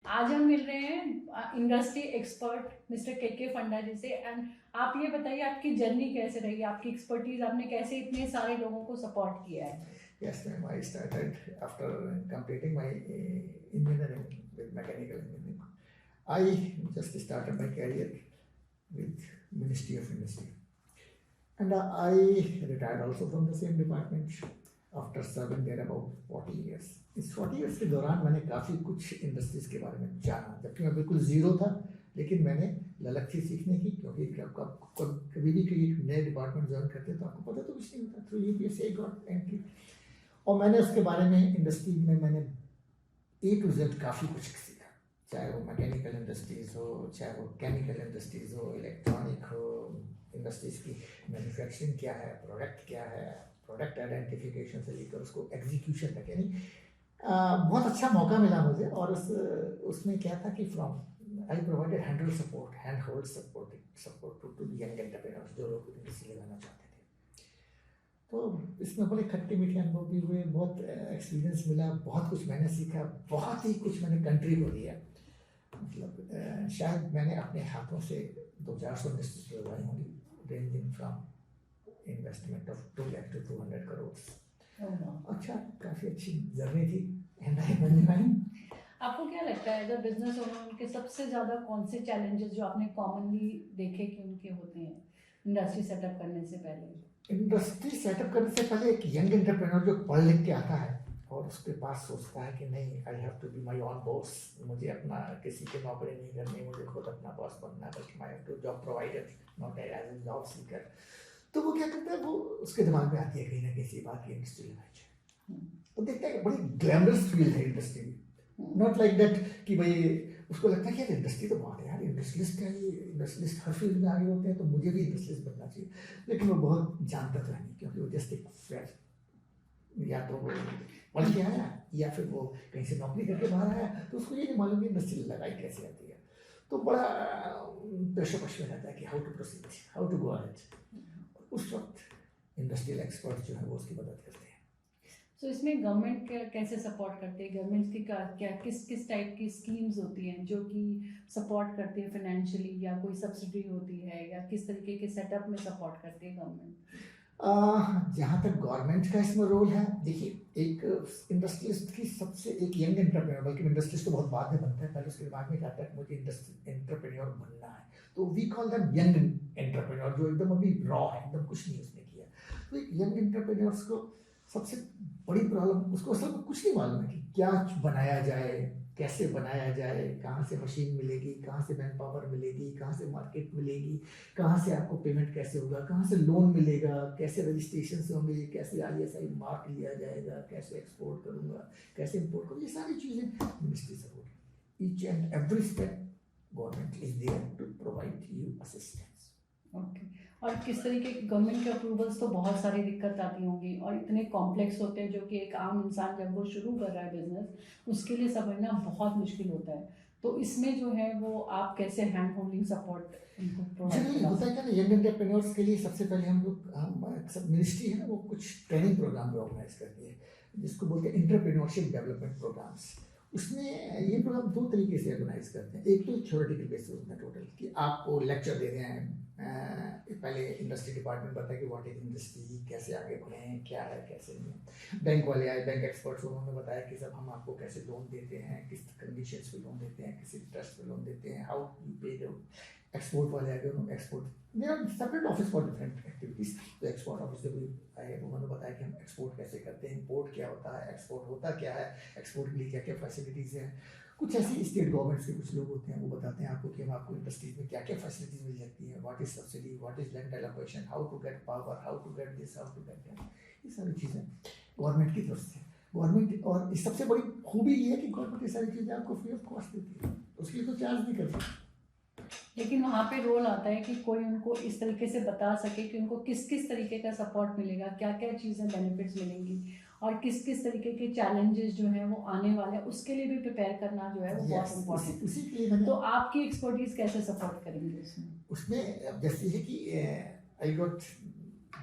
आज हम मिल रहे हैं इंडस्ट्री एक्सपर्ट मिस्टर के फंडा जी से। एंड आप ये बताइए आपकी जर्नी कैसे रही, आपकी एक्सपर्टीज, आपने कैसे इतने सारे लोगों को सपोर्ट किया है। Yes, ma'am. I started after completing my engineering with mechanical engineering. I just started my career with Ministry of Industry, and I retired also from the same department after serving there about 40 years. इस 40 years के दौरान मैंने काफ़ी कुछ industries के बारे में जाना, जबकि मैं बिल्कुल ज़ीरो था, लेकिन मैंने ललक थी सीखने की, क्योंकि कभी भी कोई नए डिपार्टमेंट ज्वाइन करते हैं तो आपको पता तो कुछ नहीं होता। थ्रू यूपीएससी गॉट एंट्री, और मैंने उसके बारे में इंडस्ट्री में मैंने A to Z काफ़ी कुछ सीखा, चाहे वो मैकेनिकल इंडस्ट्रीज़ हो, चाहे वो केमिकल इंडस्ट्रीज़ हो, इलेक्ट्रॉनिक हो, इंडस्ट्रीज़ की मैन्युफैक्चरिंग क्या है, प्रोडक्ट क्या है, प्रोडक्ट आइडेंटिफिकेशन से लेकर उसको एग्जीक्यूशन तक। यानी बहुत अच्छा मौका मिला मुझे, और उसमें क्या था कि from I provided hand hold support to young entrepreneurs, जो लोग इंडस्ट्री लगाना चाहते थे। तो इसमें बड़े खट्टे मीठे अनुभव भी हुए, बहुत एक्सपीरियंस मिला, बहुत कुछ मैंने सीखा, बहुत ही कुछ मैंने कंट्री को दिया। मतलब शायद मैंने अपने हाथों से 200-400 इंडस्ट्रीज लगवाई होंगी, ranging from investment of 2 lakh to 200 crore. अच्छा, काफ़ी अच्छी जर्नी थी। And I manufacturing. आपको क्या लगता है एज अ बिजनेस ओनर उनके सबसे ज़्यादा कौन से चैलेंजेस जो आपने कॉमनली देखे कि उनके होते हैं इंडस्ट्री सेटअप करने से पहले? इंडस्ट्री सेटअप करने से पहले एक यंग एंटरप्रेन्योर जो पढ़ लिख के आता है और उसके पास सोचता है कि नहीं, I have to be my own boss, मुझे अपना किसी की नौकरी नहीं करनी, मुझे खुद अपना बॉस बनना, बल्कि I have to job provider, not as a job seeker. तो वो क्या करता है, वो उसके दिमाग में आती है कहीं ना कहीं बात की इंडस्ट्री लगाई जाए। वो देखता है कि बड़ी ग्लैमरस फील्ड है इंडस्ट्री, नॉट लाइक दैट कि भाई उसको लगता है कि यार इंडस्ट्री तो बहुत है यार, इंडस्ट्रियलिस्ट है, ये इंडस्ट्रियलिस्ट हर फील्ड में आगे होते हैं, तो मुझे भी इंडस्ट्रियलिस्ट बनना चाहिए। लेकिन वो बहुत जानता तो है नहीं, क्योंकि वो जस्ट एक फ्रेश, या तो वो पढ़ के आया या फिर वो कहीं से नौकरी करके बाहर आया, तो उसको ये नहीं मालूम कि इंडस्ट्री लगाई कैसे आती है। तो बड़ा प्रेशर पश में रहता है कि how to proceed, how to go ahead. उस वक्त इंडस्ट्रियल एक्सपर्ट जो है वो उसकी मदद करते हैं। तो इसमें गवर्नमेंट कैसे सपोर्ट करती है? गवर्नमेंट की क्या किस टाइप की स्कीम्स होती हैं जो कि सपोर्ट करती है फाइनेंशियली, या कोई सब्सिडी होती है, या किस तरीके के सेटअप में सपोर्ट करती है गवर्नमेंट? जहाँ तक गवर्नमेंट का इसमें रोल है, देखिए, एक इंडस्ट्रियलिस्ट की सबसे, एक यंग एंटरप्रेन्योर, बल्कि इंडस्ट्रियलिस्ट तो बहुत बाद में बनता है, पहले उसके दिमाग में आता है मुझे एंटरप्रेन्योर बनना है, तो we call them young entrepreneur, जो एकदम अभी रॉ है, एकदम कुछ नहीं उसने किया। तो एक यंग एंटरप्रेन्योर्स को सबसे बड़ी प्रॉब्लम, उसको असल में कुछ नहीं मालूम है कि क्या बनाया जाए, कैसे बनाया जाए, कहाँ से मशीन मिलेगी, कहाँ से मैन पावर मिलेगी, कहाँ से मार्केट मिलेगी, कहाँ से आपको पेमेंट कैसे होगा, कहाँ से लोन मिलेगा, कैसे रजिस्ट्रेशन से होंगे, कैसे ISI मार्क लिया जाएगा, कैसे एक्सपोर्ट करूँगा, कैसे इम्पोर्ट करूँगा, ये सारी चीज़ें मिनिस्ट्री से होगी। Each and every step government is there to provide you assistance. Okay. और किस तरीके के गवर्नमेंट के अप्रूवल्स तो बहुत सारी दिक्कत आती होंगी, और इतने कॉम्प्लेक्स होते हैं जो कि एक आम इंसान जब वो शुरू कर रहा है बिजनेस, उसके लिए समझना बहुत मुश्किल होता है। तो इसमें जो है वो आप कैसे हैंड होल्डिंग सपोर्ट उनको जनरली होता है क्या ना, यंग एंटरप्रेन्योर्स के लिए सबसे पहले हम सब मिनिस्ट्री है ना, वो कुछ ट्रेनिंग प्रोग्राम ऑर्गेनाइज करती है, जिसको बोलते हैं एंटरप्रेन्योरशिप डेवलपमेंट प्रोग्राम्स। उसमें ये प्रोग्राम 2 तरीके से ऑर्गेनाइज करते हैं। एक तो थ्योरेटिकल बेसिस होता है टोटल, कि आपको लेक्चर दे रहे हैं, पहले इंडस्ट्री डिपार्टमेंट बताया कि व्हाट इज इंडस्ट्री, कैसे आगे बढ़ें, क्या है कैसे नहीं। बैंक वाले आए, बैंक एक्सपर्ट्स, उन्होंने बताया कि सब हम आपको कैसे लोन देते हैं, किस कंडीशंस पे लोन देते हैं, किस इंटरेस्ट पे लोन देते हैं, हाउ यू पे द। एक्सपोर्ट वाले आगे, उन्होंने export separate office for different activities. तो एक्सपोर्ट ऑफिस से भी आए, उन्होंने बताया कि हम एक्सपोर्ट कैसे करते हैं, इम्पोर्ट क्या होता है, एक्सपोर्ट होता क्या है, एक्सपोर्ट के लिए क्या क्या फैसिलिटीज़ हैं। कुछ ऐसी स्टेट गवर्नमेंट्स के कुछ लोग होते हैं, वो बताते हैं आपको कि हम आपको इंडस्ट्रीज में क्या क्या फैसिलिटीज मिल जाती है, what is subsidy, what is land allocation, how to get power, how to get this, how to get that. ये सारी चीज़ें गवर्नमेंट की तरफ से, गवर्नमेंट, और इस सबसे बड़ी खूबी ये है कि गवर्नमेंट ये सारी चीज़ें आपको फ्री ऑफ कॉस्ट देती है, उसके लिए तो चार्ज नहीं करती। लेकिन वहाँ पे रोल आता है कि कोई उनको इस तरीके से बता सके कि उनको किस किस तरीके का सपोर्ट मिलेगा, क्या क्या चीज़ें बेनिफिट्स मिलेंगी, और किस किस तरीके के चैलेंजेस जो हैं वो आने वाले हैं, उसके लिए भी प्रिपेयर करना जो है वो बहुत इम्पोर्टेंट। उसी के लिए मैंने, तो आपकी एक्सपर्टीज कैसे सपोर्ट करेंगे उसमें? उसमें जैसे है कि I got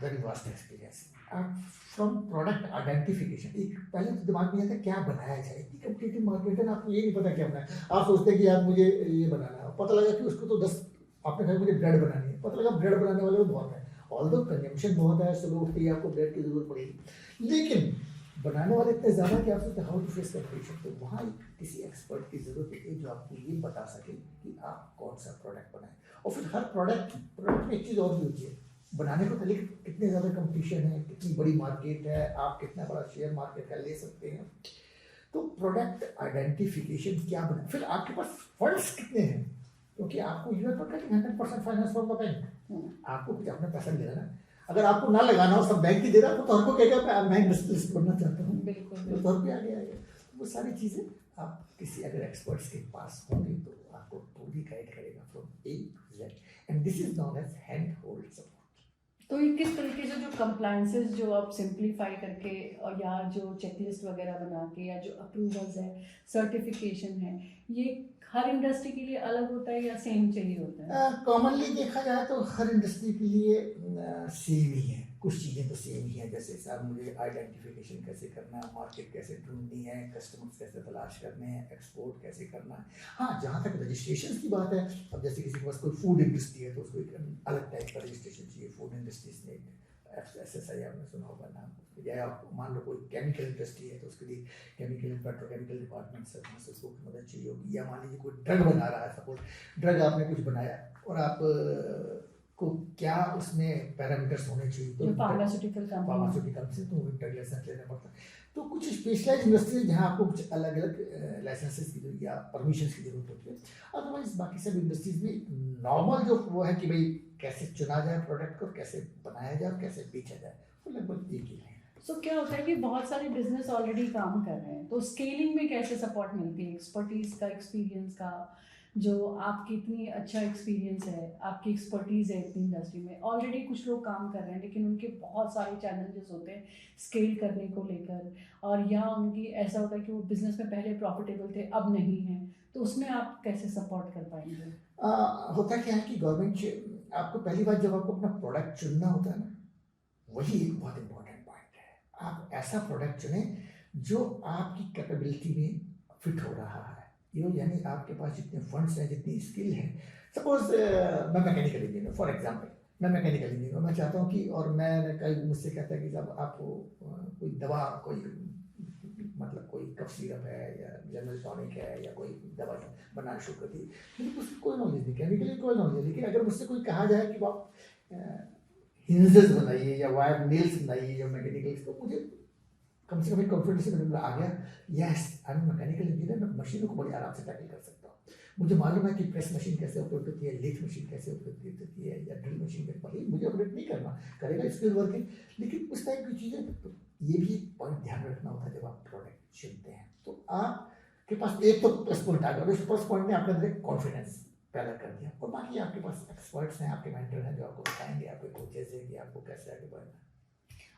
very vast experience. From product identification, एक पहले तो दिमाग में आता है क्या बनाया जाए, इतनी कम्पिटिटिव मार्केट है ना, आपको ये नहीं पता क्या बनाया, आप सोचते हैं कि यार मुझे ये बनाना है, पता लगा कि उसको तो 10, आपने कहा मुझे ब्रेड बनानी है, पता लगा ब्रेड बनाने वाले को बहुत है, ऑल्दो कंजम्पशन बहुत है, सुबह उठते ही आपको ब्रेड की जरूरत पड़ेगी, लेकिन बनाने वाले इतने ज़्यादा कि आप सोचते हाउ टू फेस कंपटीशन, तो वहाँ किसी एक्सपर्ट की ज़रूरत है जो आपको ये बता सके कि आप कौन सा प्रोडक्ट बनाएं। और फिर हर प्रोडक्ट में एक चीज़ और भी होती है, बनाने को पहले कितने ज़्यादा कंपटीशन है, कितनी बड़ी मार्केट है, आप कितना बड़ा शेयर मार्केट का ले सकते हैं, तो प्रोडक्ट आइडेंटिफिकेशन क्या बना, फिर आपके पास फंड्स कितने हैं, क्योंकि आपको you are not getting 100% finance from the bank, आपको कुछ अपना पैसा लेना ना, अगर आपको ना लगाना हो, सब बैंक ही दे रहा, तो हर को कहेगा मैं इंडस्ट्रियलिस्ट बनना चाहता हूँ, बिल्कुल तो हर कोई आगे आएगा। वो सारी चीज़ें आप किसी अगर एक्सपर्ट्स के पास होंगे तो आपको पूरी गाइड करेगा from A to Z, and this is known as hand hold support. तो ये किस तरीके से जो कंप्लायंसेस जो आप सिंप्लीफाई करके और या जो चेकलिस्ट वगैरह बना के या जो अप्रूवल्स है, सर्टिफिकेशन है, ये हर इंडस्ट्री के लिए अलग होता है या सेम चाहिए होता है? कॉमनली देखा जाए तो हर इंडस्ट्री के लिए सेम ही है, कुछ चीज़ें तो सेम ही हैं, जैसे सर मुझे आइडेंटिफिकेशन कैसे करना है, मार्केट कैसे ढूंढनी है, कस्टमर्स कैसे तलाश करने हैं, एक्सपोर्ट कैसे करना है। हाँ, जहाँ तक रजिस्ट्रेशन की बात है, अब जैसे किसी के पास कोई फूड इंडस्ट्री है तो उसको एक अलग टाइप का रजिस्ट्रेशन चाहिए, फूड इंडस्ट्रीज में FSSAI आपने सुना होगा नाम, या आप मान लो कोई केमिकल इंडस्ट्री है तो उसके लिए केमिकल एंड पेट्रोकेमिकल डिपार्टमेंट से उसको मदद चाहिए होगी, या मान लीजिए कोई ड्रग बना रहा है, सपोज ड्रग आपने कुछ बनाया और आप को क्या उसमें पैरामीटर्स होने चाहिए, तो फार्मास्यूटिकल से तो ड्रग लाइसेंस लेना पड़ता है। तो कुछ स्पेशलाइज इंडस्ट्रीज जहाँ आपको कुछ अलग अलग लाइसेंसेस की जरूरत या परमिशन की जरूरत होती है, अदरवाइज बाकी सब इंडस्ट्रीज में नॉर्मल जो वो है कि भाई कैसे चुना जाए प्रोडक्ट को, कैसे बनाया जाए और कैसे बेचा जाए, वो लगभग एक ही है। सो क्या होता है कि बहुत सारे बिजनेस ऑलरेडी काम कर रहे हैं, तो स्केलिंग में कैसे सपोर्ट मिलती है, एक्सपर्टीज का, एक्सपीरियंस का, जो आपकी इतनी अच्छा एक्सपीरियंस है, आपकी एक्सपर्टीज़ है इतनी इंडस्ट्री में, ऑलरेडी कुछ लोग काम कर रहे हैं लेकिन उनके बहुत सारे चैलेंजेस होते हैं स्केल करने को लेकर, और या उनकी ऐसा होता है कि वो बिजनेस में पहले प्रॉफिटेबल थे अब नहीं है, तो उसमें आप कैसे सपोर्ट कर पाएंगे? होता क्या है कि गवर्नमेंट आपको पहली बार जब आपको अपना प्रोडक्ट चुनना होता है ना, वही एक बहुत इंपॉर्टेंट पॉइंट है। आप ऐसा प्रोडक्ट चुने जो आपकी कैपेबिलिटी में फिट हो रहा है, यानी आपके पास जितने फंड्स हैं, जितनी स्किल है। सपोज मैं मैकेनिकल इंजीनियर, फॉर एग्जांपल मैं मैकेनिकल इंजीनियर, मैं चाहता हूँ कि, और मैं कई मुझसे कहता है कि जब आपको कोई दवा, कोई मतलब कोई कफ सिरप है या जनरल टॉनिक है या कोई दवा बनाना शुरू कर दी, लेकिन उसकी कोई नॉलेज नहीं, केमिकल की कोई नॉलेज नहीं, लेकिन अगर मुझसे कोई कहा जाए कि आप हिंजेस बनाइए या वायर नेल्स बनाइए या मैकेनिकल, तो मुझे कम से कम एक कॉन्फिडेंस लेवल आ गया, yes I am mechanical engineer, मैं मशीनों को बड़ी आराम से टैकल कर सकता हूँ, मुझे मालूम है कि प्रेस मशीन कैसे ऑपरेट होती है, लेथ मशीन कैसे ऑपरेट होती है, या ड्रिल मशीन कैसे, मुझे ऑपरेट नहीं करना, करेगा स्किल वर्किंग, लेकिन उस टाइप की चीज़ें, तो ये भी पॉइंट ध्यान रखना होता है जब आप प्रोडक्ट चुनते हैं। तो आपके पास एक तो प्लस पॉइंट आ गया, और इस प्लस पॉइंट ने आपके अंदर कॉन्फिडेंस पैदा कर दिया, और बाकी आपके पास एक्सपर्ट्स हैं, आपके मेंटर हैं जो आपको बताएंगे, आपके कोचेज हैं कि आपको कैसे आगे बढ़ना।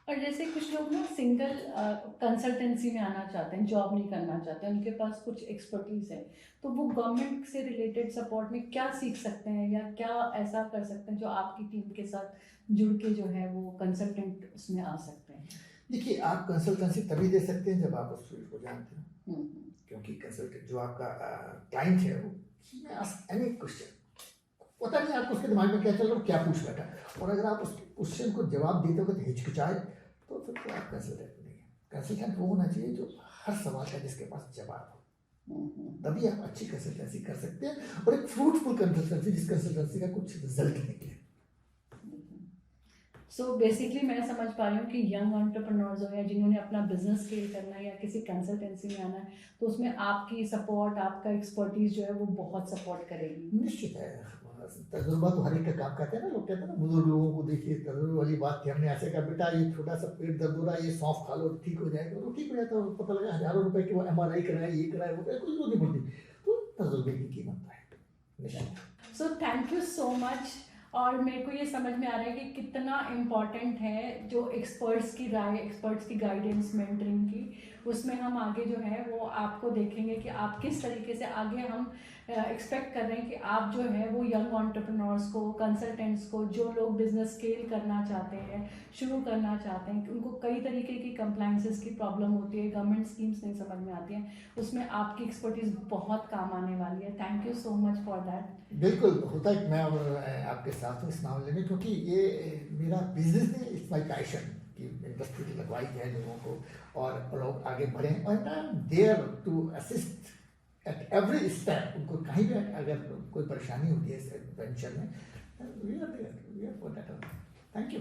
और जैसे कुछ लोग ना सिंगल कंसल्टेंसी में आना चाहते हैं, जॉब नहीं करना चाहते हैं, उनके पास कुछ एक्सपर्टीज़ है, तो वो गवर्नमेंट से रिलेटेड सपोर्ट में क्या सीख सकते हैं या क्या ऐसा कर सकते हैं जो आपकी टीम के साथ जुड़ के जो है वो कंसल्टेंट उसमें आ सकते हैं? देखिए, आप कंसल्टेंसी तभी दे सकते हैं जब आप उस फील्ड को जानते हैं, क्योंकि कंसल्टेंट जो आपका क्लाइंट है वो एनी क्वेश्चन, पता नहीं आपको उसके दिमाग में क्या चल रहा है, क्या पूछ बैठा, और अगर आप उस क्वेश्चन को जवाब देते हो तो हिचकिचाए, तो फिर तो आप कंसल्टेंट नहीं है। कंसल्टेंट वो होना चाहिए जो हर सवाल का जिसके पास जवाब हो, तभी आप अच्छी कंसल्टेंसी कर सकते हैं, और एक फ्रूटफुल कंसल्टेंसी, जिस कंसल्टेंसी का कुछ रिजल्ट निकले। सो बेसिकली मैं समझ पा रही हूँ कि यंग एंटरप्रेन्योर्स हो या जिन्होंने अपना बिजनेस स्केल करना है या किसी कंसल्टेंसी में आना है, तो उसमें आपकी सपोर्ट, आपका एक्सपर्टीज जो है वो बहुत सपोर्ट करेगी। निश्चित है, तजुर्बा तो हर एक का काम, कहते हैं ना, लोग कहते हैं ना, बुजुर्ग लोगों को देखिए, तजुर्बे वाली बात थी, हमने ऐसे कहा बेटा ये छोटा सा पेट दर्द हो रहा है, ये सौंफ खा लो ठीक हो जाएगा, तो ठीक हो जाता है, पता लगा हज़ारों रुपए की वो MRI कराए, ये कराए, वो कराए, कुछ जरूरत नहीं पड़ती, तो तजुर्बे की कीमत है। So thank you so much, और मेरे को ये समझ में आ रहा है कि कितना इम्पॉर्टेंट है जो एक्सपर्ट्स की राय, एक्सपर्ट्स की गाइडेंस, मेंटरिंग की, उसमें हम आगे जो है वो आपको देखेंगे कि आप किस तरीके से आगे हम एक्सपेक्ट कर रहे हैं कि आप जो है वो यंग एंटरप्रेन्योर्स को, कंसल्टेंट्स को, जो लोग बिजनेस स्केल करना चाहते हैं, शुरू करना चाहते हैं, कि उनको कई तरीके की कंप्लाइंसेस की प्रॉब्लम होती है, गवर्नमेंट स्कीम्स नहीं समझ में आती हैं, उसमें आपकी एक्सपर्टीज बहुत काम आने वाली है। Thank you so much for that. बिल्कुल होता है कि मैं आपके साथ हूँ इस मामले में, क्योंकि ये मेरा बिजनेस नहीं, इट्स माई पैशन कि इंडस्ट्री लगवाई जाए लोगों को और लोग आगे बढ़ें, और I am there to assist at every step. उनको कहीं भी अगर कोई परेशानी होती है इस वेंचर में, we are there for that. Thank you.